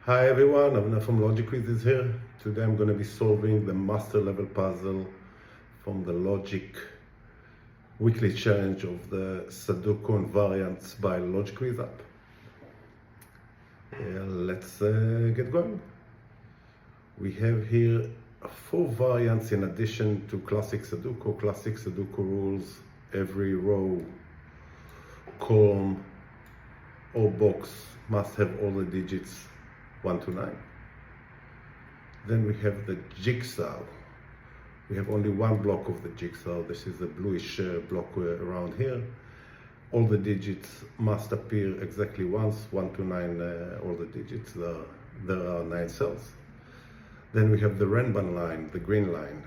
Hi everyone, Avner from Logic Wiz is here. Today I'm going to be solving the master level puzzle from the Logic weekly challenge of the Sudoku Variants by Logic Wiz App. Let's get going. We have here 4 variants in addition to classic Sudoku. Classic Sudoku rules every row, column or box must have all the digits 1 to 9. Then we have the Jigsaw. We have only one block of the Jigsaw. This is the bluish block around here. All the digits must appear exactly once, 1 to 9, all the digits. There are 9 cells. Then we have the Renban line, the green line.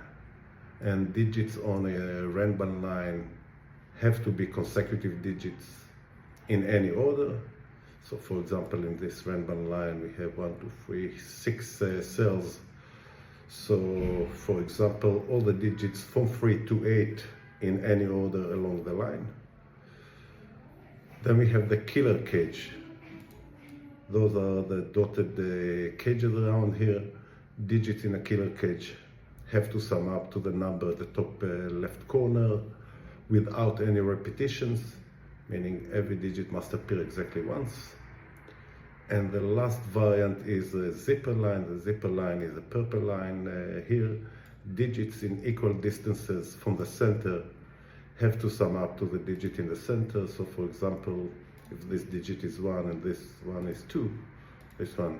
And digits on a Renban line have to be consecutive digits in any order. So for example, in this Renban line, we have 1, 2, 3, 6 cells. So for example, all the digits from 3 to 8 in any order along the line. Then we have the killer cage. Those are the dotted cages around here. Digits in a killer cage have to sum up to the number at the top left corner without any repetitions, meaning every digit must appear exactly once. And the last variant is the zipper line. The zipper line is a purple line here. Digits in equal distances from the center have to sum up to the digit in the center. So for example, if this digit is 1 and this one is 2, this one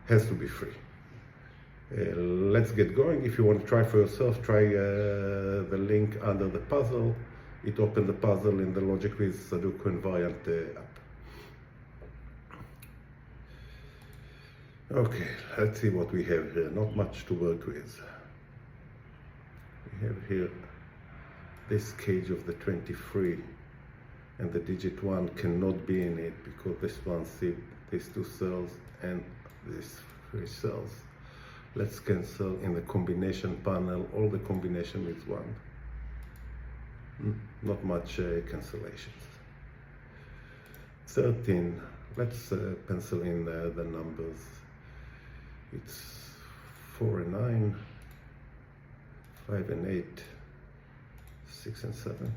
has to be 3. Let's get going. If you want to try for yourself, try the link under the puzzle. It opened the puzzle in the Logic Wiz Sudoku Variant app. Okay, let's see what we have here. Not much to work with. We have here this cage of the 23, and the digit 1 cannot be in it because this one, see, these 2 cells and these 3 cells. Let's cancel in the combination panel all the combination with 1. Not much cancellations. 13, let's pencil in the numbers. It's 4 and 9, 5 and 8, 6 and 7.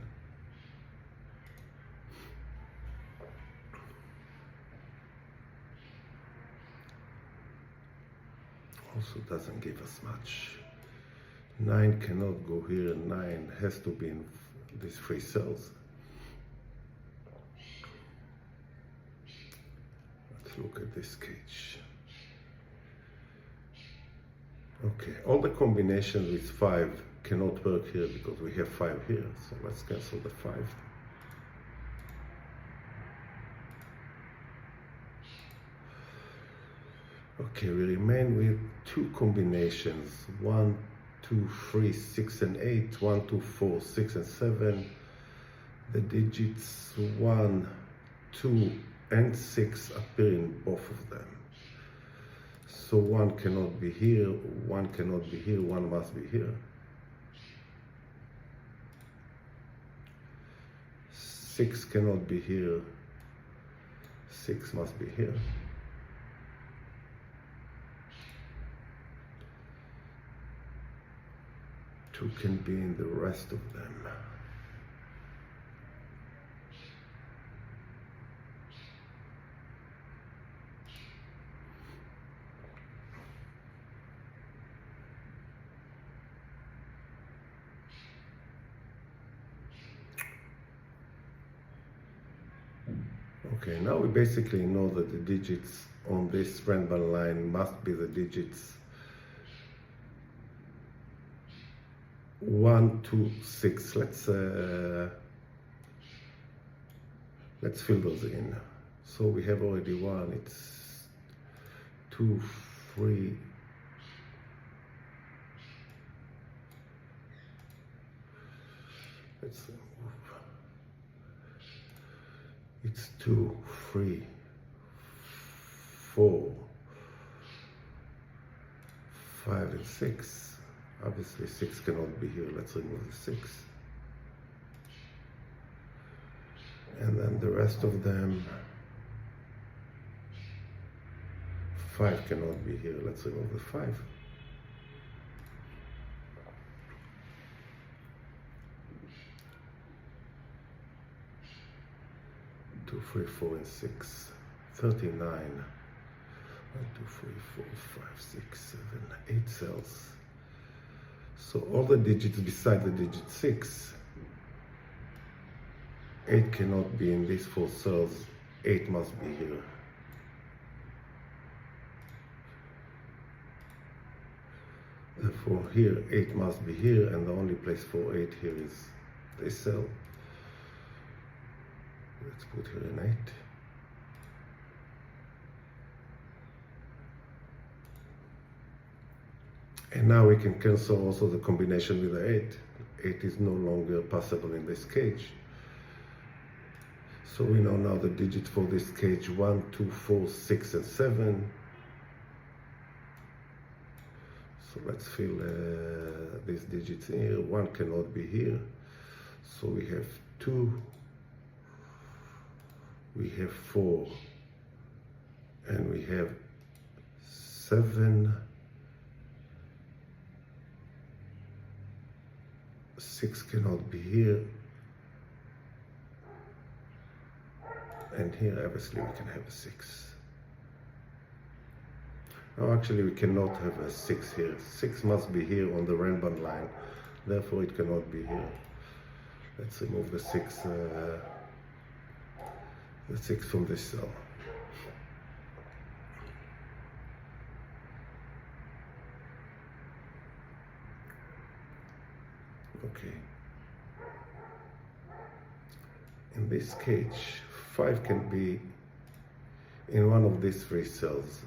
Also doesn't give us much. 9 cannot go here, 9 has to be in these 3 cells. Let's look at this cage. Okay, all the combinations with 5 cannot work here because we have 5 here, so let's cancel the 5. Okay, we remain with 2 combinations, 1, 2, 3, 6 and 8, 1, 2, 4, 6 and 7. The digits 1, 2 and 6 appear in both of them. So 1 cannot be here, 1 cannot be here, 1 must be here. 6 cannot be here, 6 must be here. 2 can be in the rest of them. Okay, now we basically know that the digits on this Renban line must be the digits 1, 2, 6. Let's fill those in. So we have already 1. It's 2, 3. Let's move. It's 2, 3, 4, 5 and 6. Obviously 6 cannot be here. Let's remove the 6. And then the rest of them 5 cannot be here. Let's remove the 5. 2, 3, 4, and 6. 39. 1, 2, 3, 4, 5, 6, 7, 8 cells. So all the digits beside the digit 6, 8 cannot be in these 4 cells. 8 must be here. Therefore here 8 must be here, and the only place for 8 here is this cell. Let's put here an 8. And now we can cancel also the combination with the 8. 8 is no longer possible in this cage. So we know now the digits for this cage: 1, 2, 4, 6, and 7. So let's fill these digits here. 1 cannot be here. So we have 2, we have 4, and we have 7. 6 cannot be here, and here obviously we can have a 6. No, actually we cannot have a 6 here. 6 must be here on the Renban line, therefore it cannot be here. Let's remove the 6 from this cell. Okay. In this cage, 5 can be in one of these 3 cells.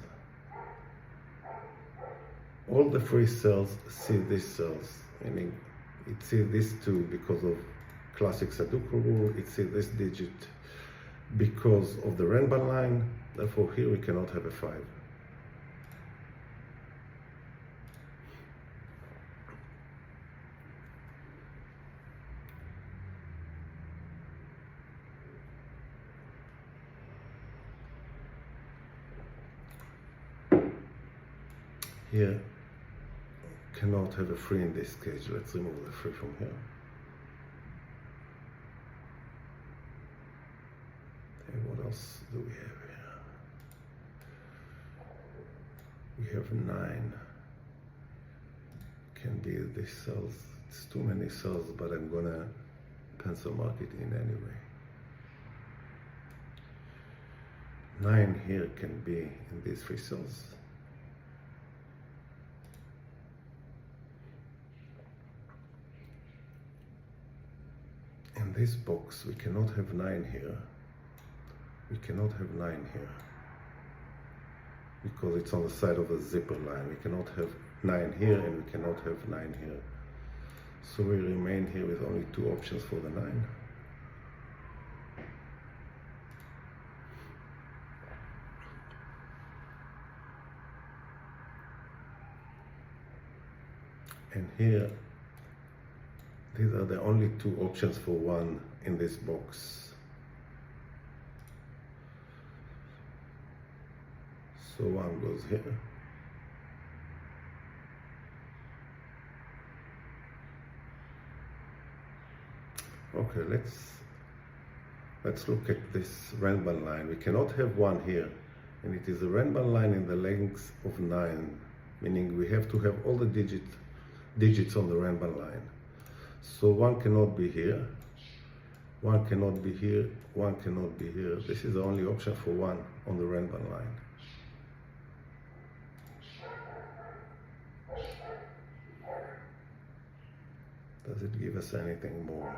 All the 3 cells see these cells, meaning it sees these 2 because of classic Sudoku rule, it sees this digit because of the Renban line, therefore here we cannot have a 5. Here cannot have a 3 in this cage. Let's remove the 3 from here. And what else do we have here? We have 9. Can be these cells. It's too many cells, but I'm gonna pencil mark it in anyway. 9 here can be in these 3 cells. In this box, we cannot have 9 here. We cannot have 9 here because it's on the side of the zipper line. We cannot have 9 here, and we cannot have 9 here. So we remain here with only 2 options for the 9. And here, these are the only 2 options for 1 in this box. So 1 goes here. Okay, let's look at this Renban line. We cannot have 1 here, and it is a Renban line in the length of 9, meaning we have to have all the digits on the Renban line. So 1 cannot be here, 1 cannot be here, 1 cannot be here. This is the only option for 1 on the Renban line. Does it give us anything more?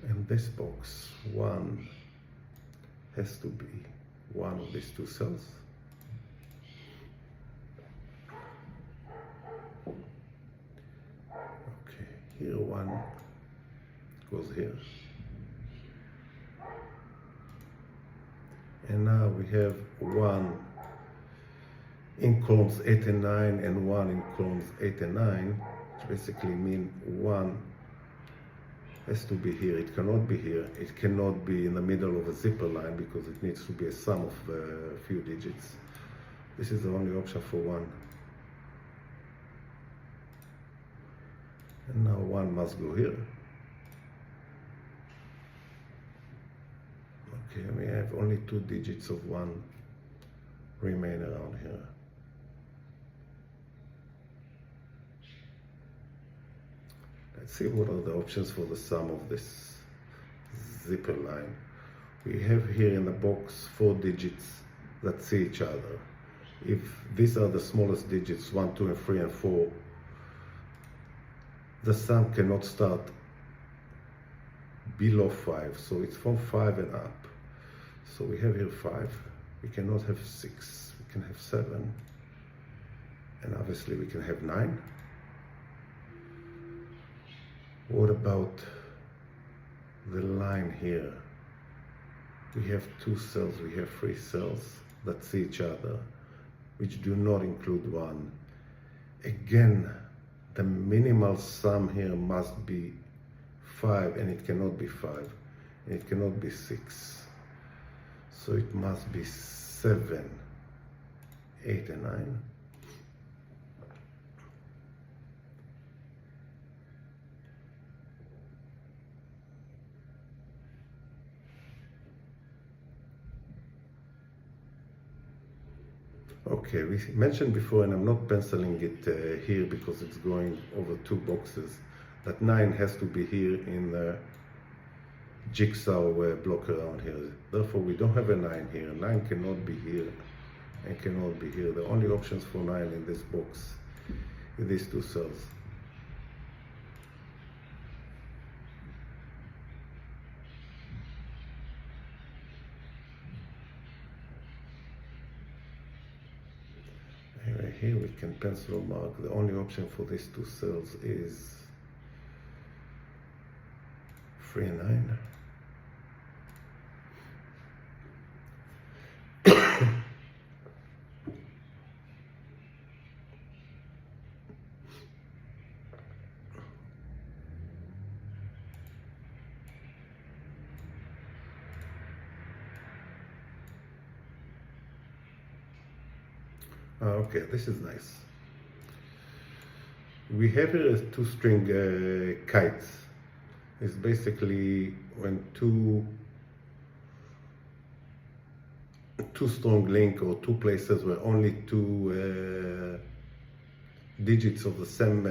In this box, 1 has to be one of these 2 cells. Okay, here 1 goes here. And now we have 1 in columns 8 and 9 and 1 in columns 8 and 9, which basically mean 1 has to be here. It cannot be here. It cannot be in the middle of a zipper line because it needs to be a sum of a few digits. This is the only option for 1. And now 1 must go here. Okay, we have only 2 digits of 1 remain around here. Let's see what are the options for the sum of this zipper line. We have here in the box 4 digits that see each other. If these are the smallest digits, 1, 2, and 3, and 4, the sum cannot start below 5, so it's from 5 and up. So we have here 5, we cannot have 6, we can have 7, and obviously we can have 9. What about the line here? We have 2 cells, we have 3 cells that see each other, which do not include 1. Again, the minimal sum here must be 5, and it cannot be 5, and it cannot be 6. So it must be 7, 8, and 9. Okay, we mentioned before, and I'm not penciling it here because it's going over 2 boxes, that 9 has to be here in the Jigsaw block around here. Therefore, we don't have a 9 here. 9 cannot be here and cannot be here. The only options for 9 in this box is these 2 cells. Anyway, here we can pencil mark. The only option for these 2 cells is 3 and 9. Okay, this is nice. We have here 2 string kites. It's basically when two strong link or 2 places where only 2 digits of the same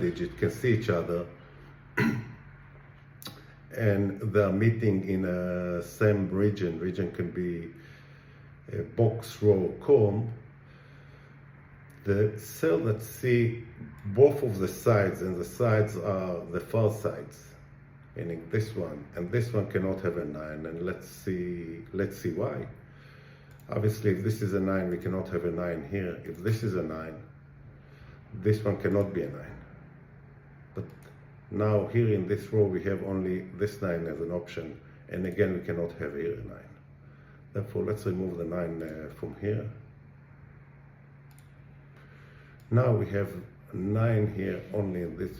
digit can see each other, and they're meeting in a same region. Region can be a box, row, column. The cell that see both of the sides, and the sides are the far sides, meaning this one and this one cannot have a 9, and let's see why. Obviously, if this is a 9, we cannot have a 9 here. If this is a 9, this one cannot be a 9. But now here in this row we have only this 9 as an option, and again we cannot have here a 9. Therefore, let's remove the 9 from here. Now we have 9 here only in this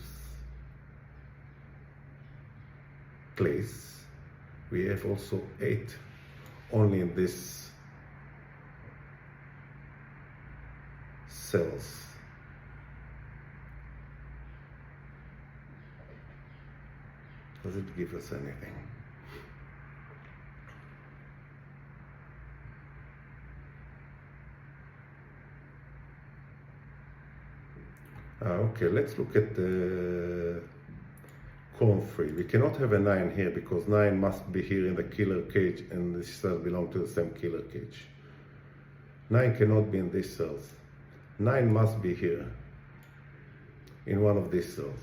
place. We have also 8 only in this cells. Does it give us anything? Okay, let's look at the column 3. We cannot have a 9 here because 9 must be here in the killer cage, and these cells belong to the same killer cage. 9 cannot be in these cells. 9 must be here in one of these cells.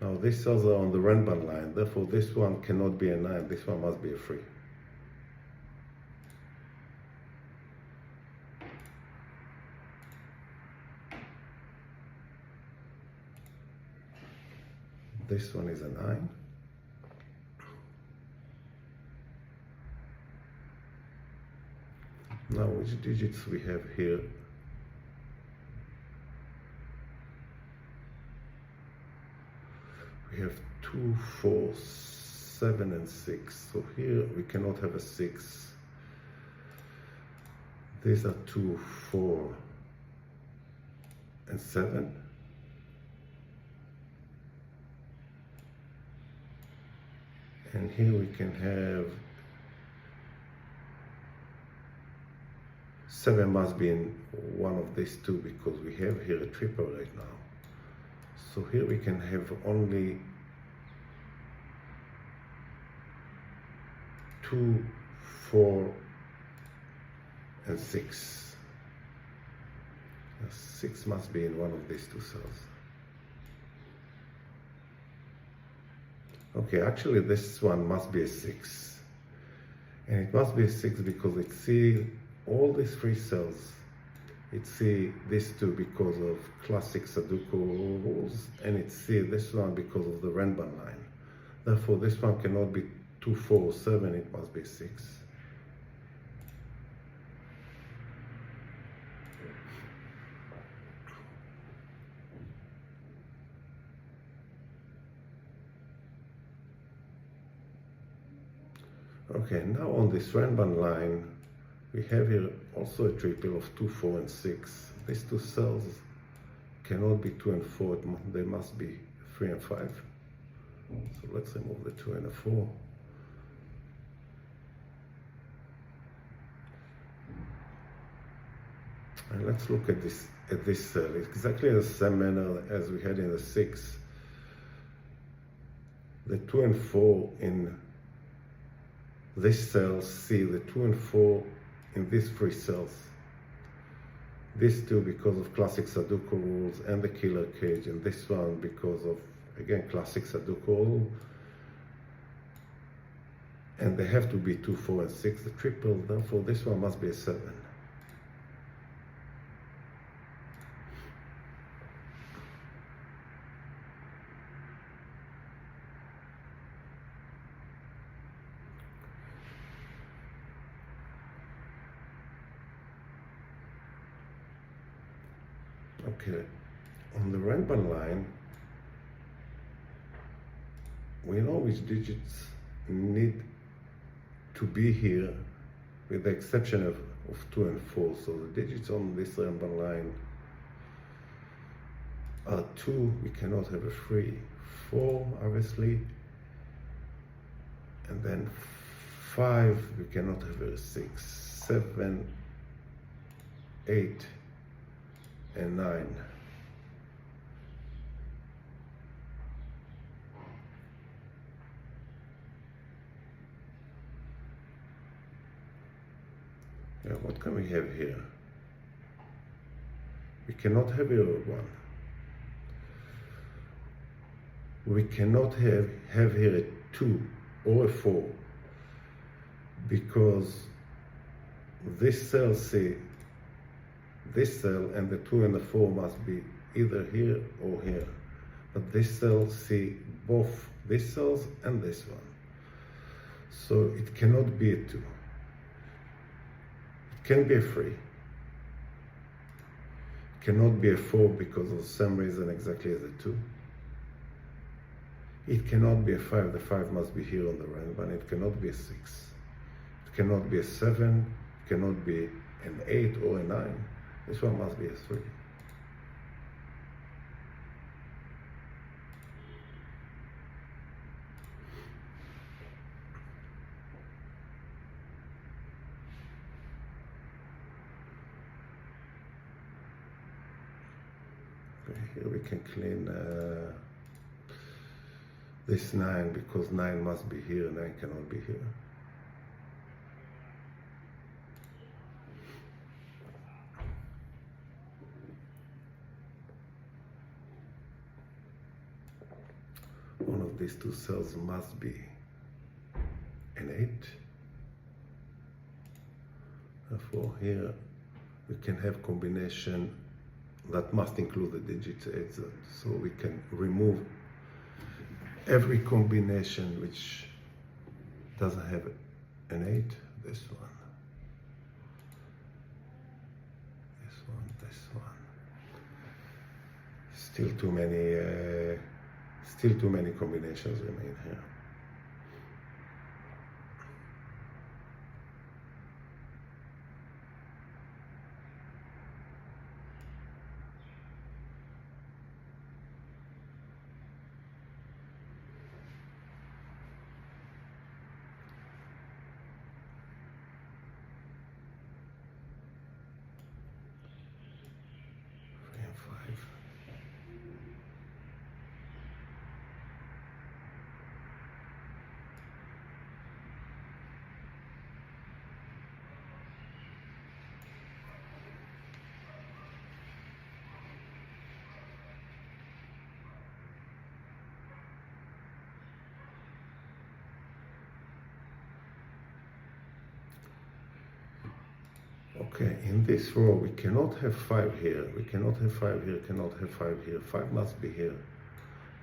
Now these cells are on the Renban line, therefore this one cannot be a 9, this one must be a 3. This one is a 9. Now which digits we have here? We have 2, 4, 7 and 6. So here we cannot have a 6. These are 2, 4 and 7. And here we can have 7 must be in one of these two because we have here a triple right now. So here we can have only 2, 4 and 6. 6 must be in one of these two cells. Okay, actually this one must be a 6. And it must be a 6 because it sees all these 3 cells. It sees these two because of classic Sudoku rules, and it sees this one because of the Renban line. Therefore, this one cannot be 2, 4, or 7, it must be 6. Okay, now on this Renban line, we have here also a triple of 2, 4 and 6. These two cells cannot be 2 and 4, they must be 3 and 5. So let's remove the 2 and the 4. And let's look at this cell. It's exactly the same manner as we had in the 6. The 2 and 4 in this cell see the 2 and 4 in these 3 cells. These two because of classic Sudoku rules and the killer cage, and this one because of, again, classic Sudoku rule. And they have to be 2, 4 and 6, the triple, therefore this one must be a 7. Okay, on the Renban line, we know which digits need to be here, with the exception of 2 and 4. So the digits on this Renban line are 2, we cannot have a 3, 4 obviously, and then 5, we cannot have a 6, 7, 8, and 9. Yeah, what can we have here? We cannot have a 1. We cannot have here a 2 or a 4 because this cell see this cell and the 2 and the 4 must be either here or here. But this cell see both these cells and this one. So it cannot be a 2. It can be a 3. It cannot be a 4 because of the same reason exactly as a 2. It cannot be a 5. The 5 must be here on the Renban. It cannot be a 6. It cannot be a 7. It cannot be an 8 or a 9. This one must be a 3. Okay, here we can clean this 9 because 9 must be here, 9 cannot be here. One of these two cells must be an 8. Therefore, here we can have combination that must include the digit 8. So we can remove every combination which doesn't have an 8. This one, this one, this one. Still Still too many combinations remain here. Okay, in this row we cannot have 5 here, we cannot have 5 here, cannot have 5 here, 5 must be here.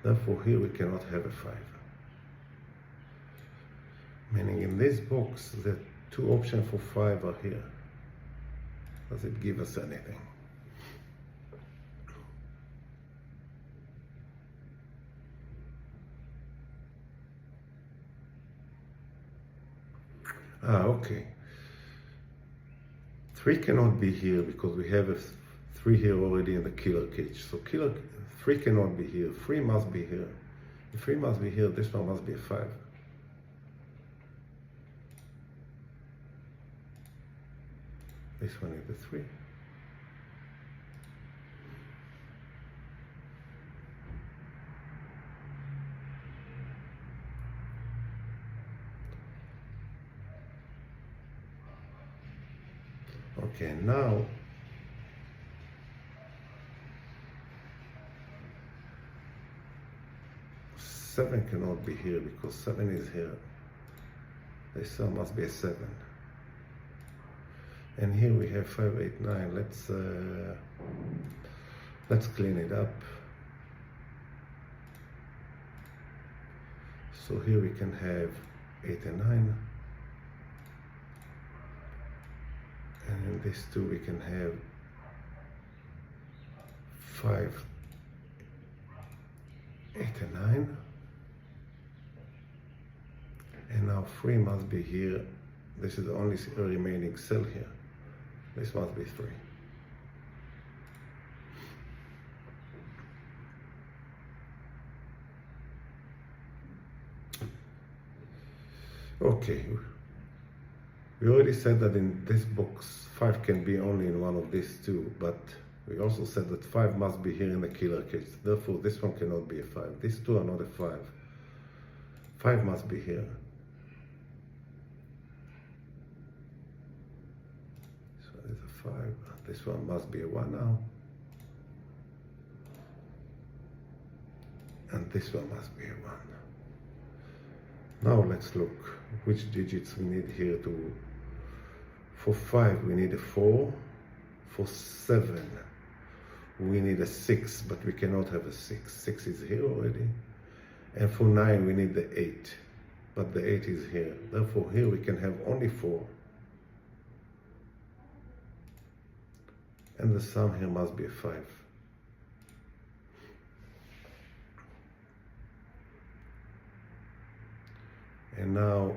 Therefore here we cannot have a 5. Meaning in this box the 2 options for 5 are here. Does it give us anything? Okay. 3 cannot be here because we have a 3 here already in the killer cage. So 3 cannot be here. 3 must be here. If 3 must be here, this one must be a 5. This one is the 3. Okay, now seven cannot be here because 7 is here. This one must be a 7. And here we have 5, 8, 9. Let's clean it up. So here we can have 8 and 9. And in this 2 we can have 5, 8 and 9. And now 3 must be here. This is the only remaining cell here. This must be 3. Okay. We already said that in this box 5 can be only in one of these 2, but we also said that 5 must be here in the killer cage. Therefore this one cannot be a 5. These 2 are not a 5. 5 must be here. So there's a 5. This one must be a 1 now. And this one must be a 1. Now let's look which digits we need here to. For 5 we need a 4. For 7 we need a 6, but we cannot have a 6. 6 is here already. And for 9 we need the 8, but the 8 is here. Therefore here we can have only 4. And the sum here must be a 5. And now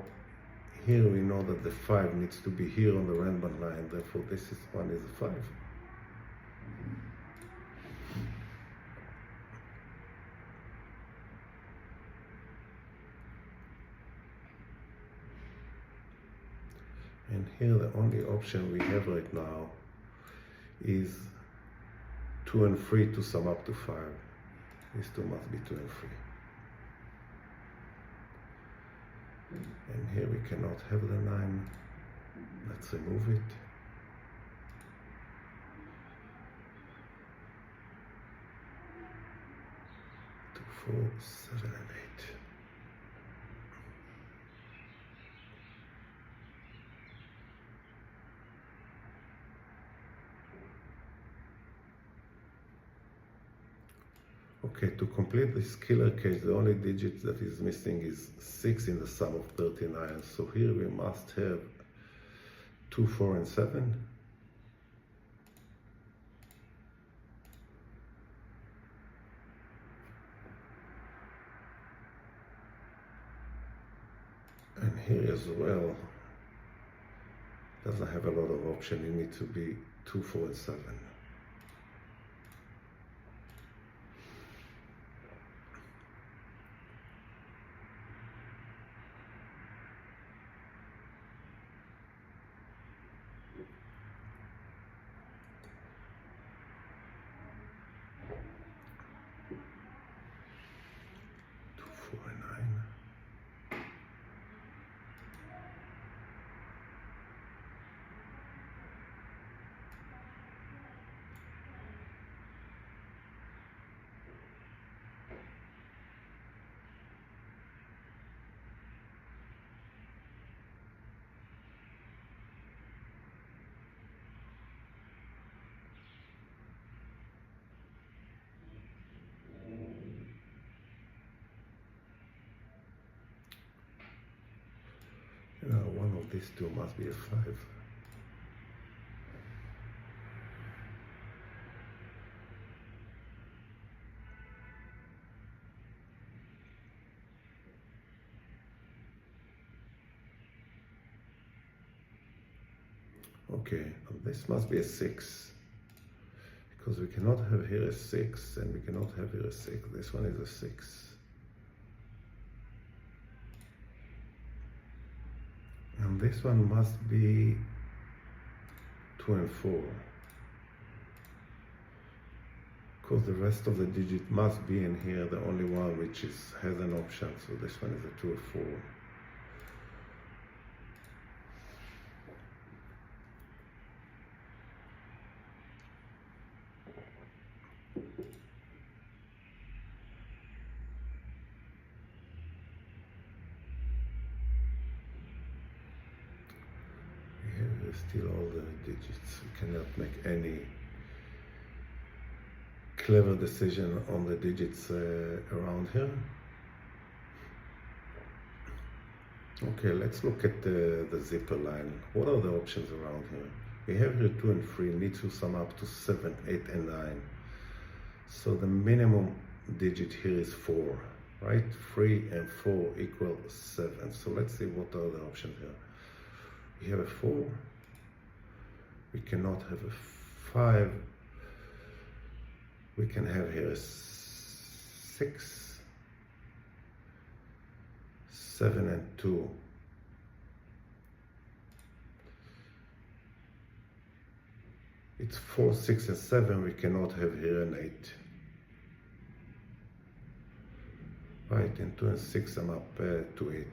here we know that the 5 needs to be here on the Renban line. Therefore this one is a 5. And here the only option we have right now is 2 and 3 to sum up to 5. These 2 must be 2 and 3. And here we cannot have the 9. Let's remove it. Two, 4, 7 and 8. Okay, to complete this killer case, the only digit that is missing is 6 in the sum of 39. So here we must have 2, 4, and 7. And here as well, doesn't have a lot of option. You need to be 2, 4, and 7. One of these two must be a 5. Okay, this must be a 6. Because we cannot have here a 6 and we cannot have here a 6. This one is a 6. And this one must be 2 and 4. Because the rest of the digit must be in here, the only one which has an option. So this one is a 2 or 4. Still all the digits. We cannot make any clever decision on the digits around here. Okay, let's look at the zipper line. What are the options around here? We have here 2 and 3, need to sum up to 7, 8, and 9. So the minimum digit here is 4, right? 3 and 4 equal 7. So let's see what are the options here. We have a 4. We cannot have a 5. We can have here a 6, 7, and 2. It's 4, 6, and 7. We cannot have here an 8. Right, and 2 and 6 sum up to 8.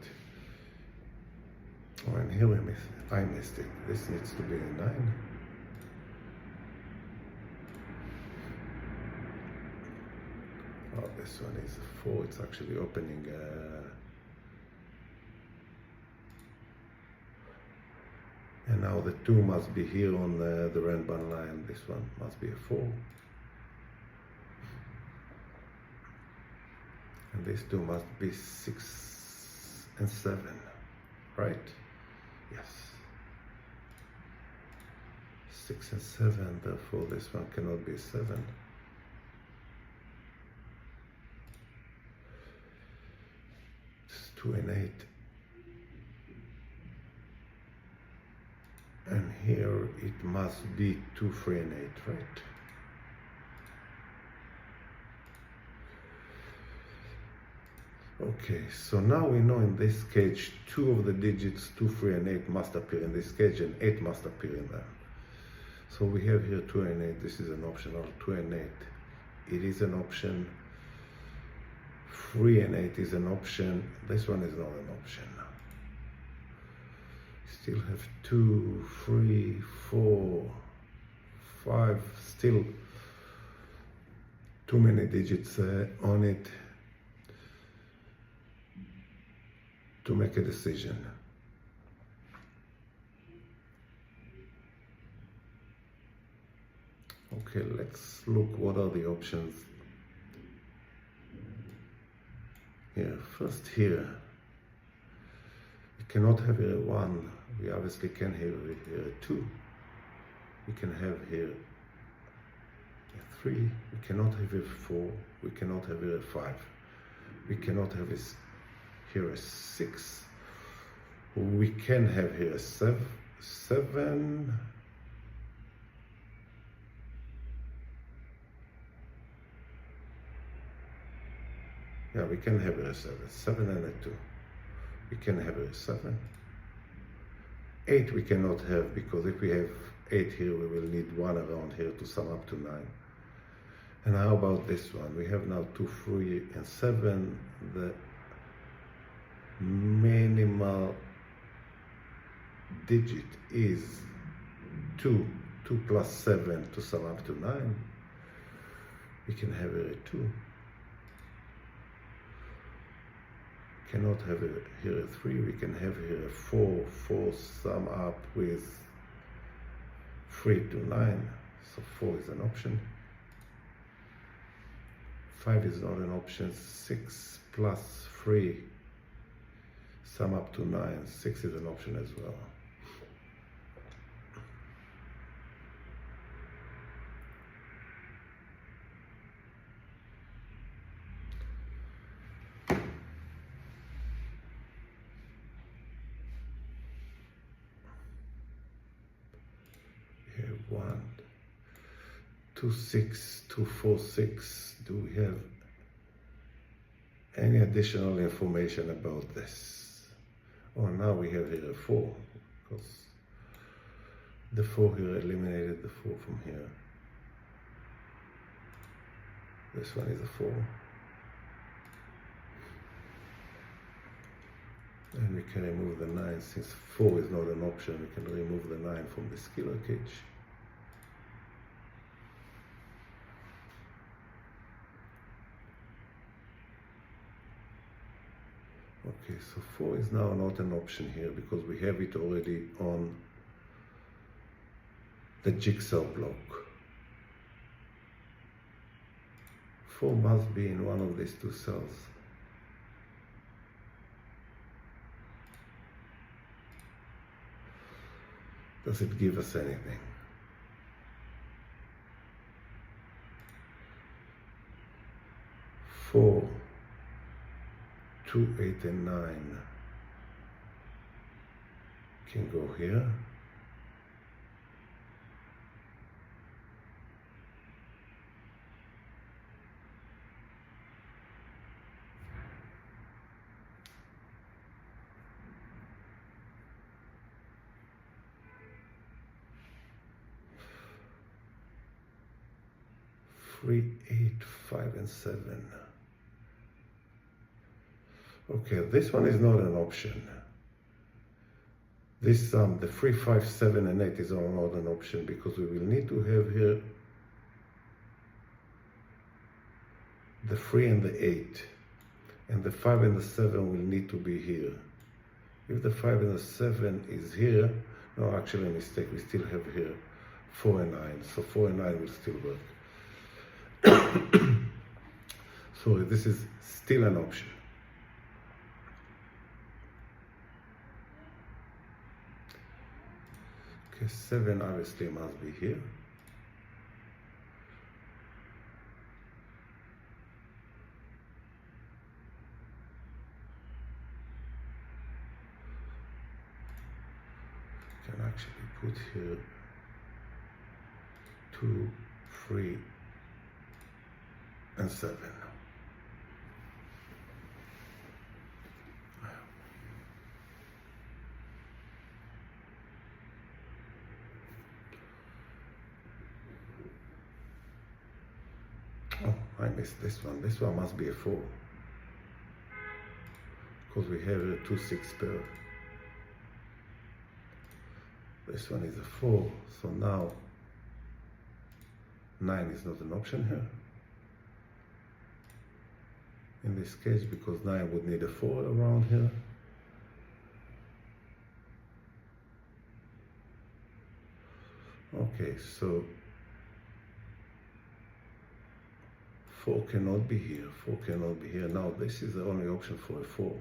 Oh, and here I missed it. This needs to be a 9. Oh, this one is a 4. It's actually opening. And now the 2 must be here on the Renban line. This one must be a 4. And these 2 must be 6 and 7, right? Yes. 6 and 7, therefore this one cannot be 7. It's 2 and 8. And here it must be 2, 3, and 8, right? Okay, so now we know in this cage 2 of the digits 2, 3, and 8 must appear in this cage, and 8 must appear in there. So we have here 2 and 8. This is an option, or 2 and 8. It is an option. 3 and 8 is an option. This one is not an option. Still have 2, 3, 4, 5. Still too many digits on it to make a decision. Okay, let's look what are the options here. First here, we cannot have here 1. We obviously can have here 2. We can have here 3. We cannot have here 4. We cannot have here 5. We cannot have here a 6. We can have here a 7. Yeah, we can have a 7 and a 2. We can have a 7. 8 we cannot have, because if we have 8 here, we will need 1 around here to sum up to 9. And how about this one? We have now 2, 3, and 7. The minimal digit is 2. 2 plus 7 to sum up to 9. We can have a 2. Cannot have here a 3. We can have here a 4. 4 sum up with 3 to 9. So 4 is an option. 5 is not an option. 6 plus 3 sum up to 9. 6 is an option as well. We have 1, 2, 6, 2, 4, 6. Do we have any additional information about this? Oh, now we have here a 4, because the 4 here eliminated the 4 from here. This one is a 4. And we can remove the 9. Since 4 is not an option, we can remove the 9 from the scalar cage. Okay, so 4 is now not an option here, because we have it already on the jigsaw block. 4 must be in one of these two cells. Does it give us anything? Four, 2, 8, and 9 can go here. Three, 8, 5, and 7. Okay, this one is not an option. This the 3, 5, 7, and 8 is not an option, because we will need to have here the 3 and the 8, and the 5 and the 7 will need to be here. If the 5 and the 7 is here, no, actually a mistake, we still have here 4 and 9, so 4 and 9 will still work. So this is still an option. Okay, 7 obviously must be here. Can actually put here 2, 3, and 7. Oh, I missed this one. This one must be a 4, because we have a 2, 6 pair. This one is a 4, so now 9 is not an option here in this case, because 9 would need a 4 around here. Okay, so 4 cannot be here, 4 cannot be here. Now this is the only option for a 4.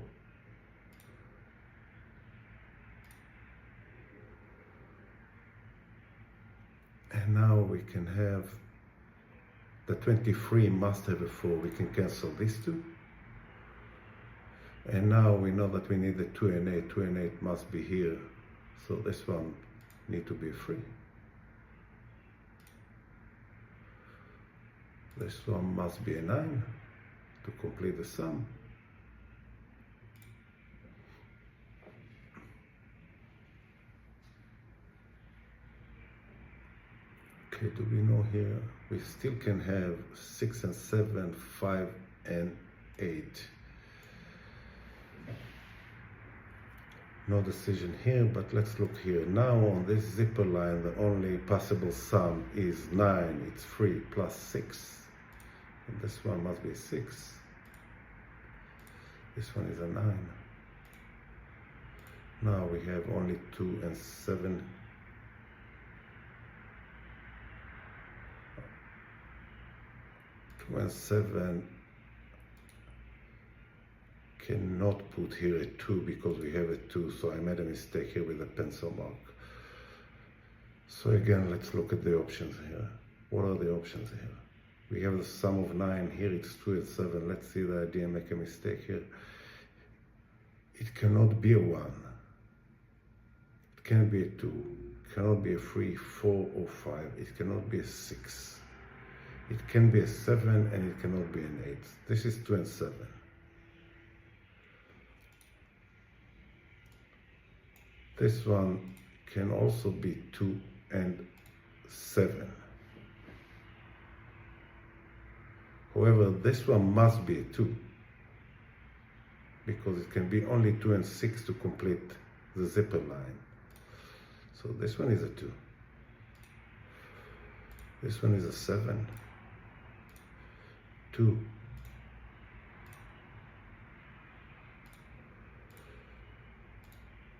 And now we can have the 23 must have a 4. We can cancel these two. And now we know that we need the 2 and 8. 2 and 8 must be here. So this one need to be 3. This one must be a 9 to complete the sum. Okay, do we know here? We still can have 6 and 7, 5 and 8. No decision here, but let's look here. Now on this zipper line, the only possible sum is 9. It's 3 plus 6. And this one must be 6. This one is a 9. Now we have only 2 and 7. And 7 cannot put here a 2 because we have a 2, so I made a mistake here with a pencil mark. So again, let's look at the options here. What are the options here? We have the sum of 9, here it's 2 and 7. Let's see the idea, make a mistake here. It cannot be a 1. It cannot be a 2. It cannot be a 3, 4 or 5. It cannot be a 6. It can be a 7 and it cannot be an 8. This is 2 and 7. This one can also be 2 and 7. However, this one must be a 2 because it can be only 2 and 6 to complete the zipper line. So this one is a 2. This one is a 7. 2.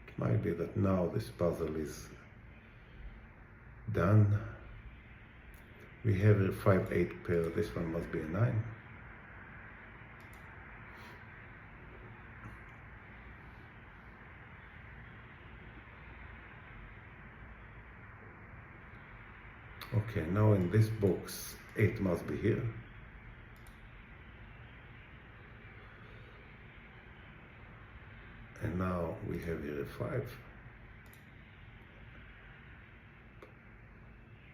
It might be that now this puzzle is done. We have a 5-8 pair. This one must be a 9. Okay, now in this box, 8 must be here. And now we have here a 5.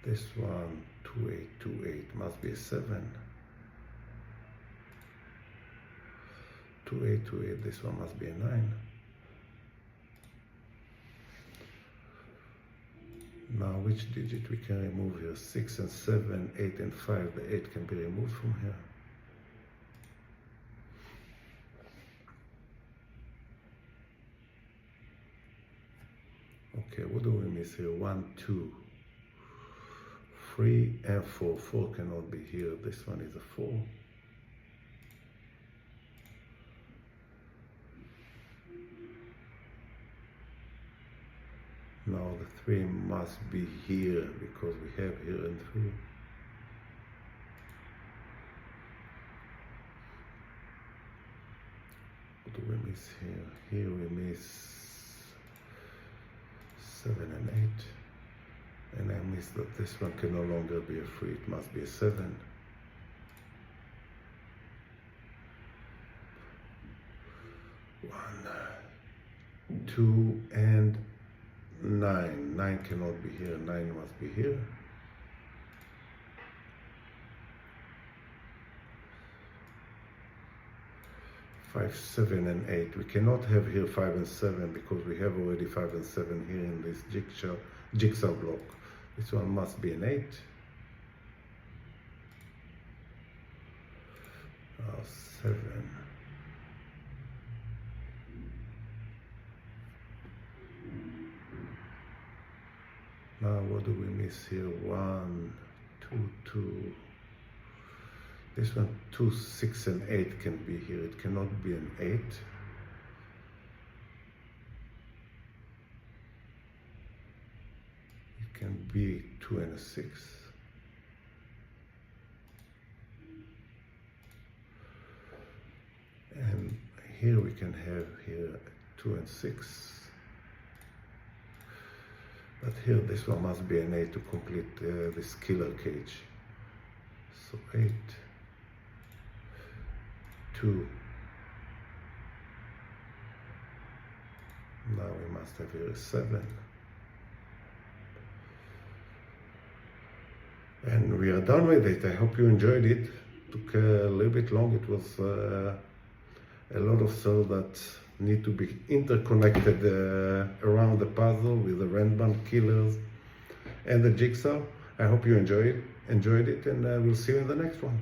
This one, 2, 8, 2, 8, must be a 7. 2, 8, 2, 8, this one must be a 9. Now which digit we can remove here? 6 and 7, 8 and 5, the 8 can be removed from here. Okay, what do we miss here? 1, 2, 3 and 4. 4 cannot be here. This one is a 4. Now the 3 must be here because we have here and 3. What do we miss here? Here we miss 7 and 8, and I miss that this one can no longer be a 3, it must be a 7. 1, 2 and 9. 9 cannot be here, 9 must be here. 5, 7 and 8. We cannot have here 5 and 7 because we have already 5 and 7 here in this jigsaw block. This one must be an 8. Now 7. Now what do we miss here? 1, 2, 2. This one, 2, 6 and 8 can be here. It cannot be an 8. It can be 2 and a 6. And here we can have here 2 and 6. But here this one must be an 8 to complete this killer cage. So 8, 2, must have here a 7. And we are done with it. I hope you enjoyed it. Took a little bit long. It was a lot of cells that need to be interconnected around the puzzle with the Renban killers and the Jigsaw. I hope you enjoyed it, and we'll see you in the next one.